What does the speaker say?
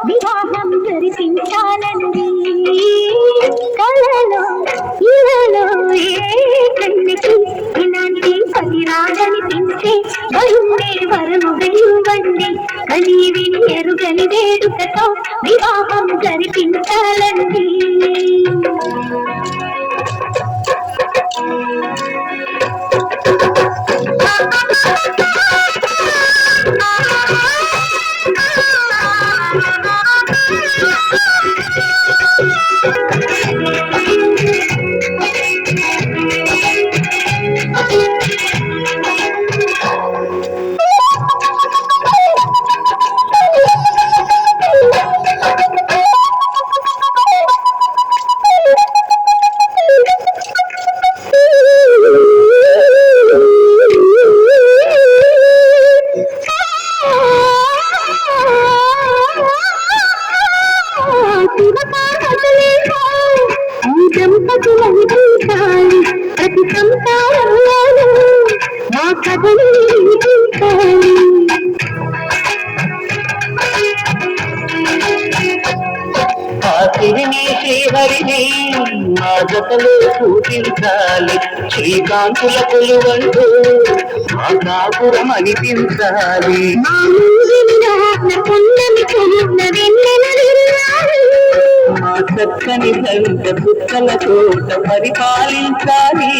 వివాహం జరిపించాలండి కలలో ఇలలో ఏ కన్యకి ఇలాంటి పది రాగనిపించే వరుణే వరముగా ఇవ్వండి కనీవిని ఎరుగని వేడుకతో వివాహం జరిపించాలండి ప్రతి సంసారంలోనూ నా కథని ఆశిని శ్రీహరిని మా జతలో చూపించాలి శ్రీకాంతుల కొలువంటూ మా కాపురం అనిపించాలి మా చక్కని దంత పుస్తల తోట పరిపాలించాలి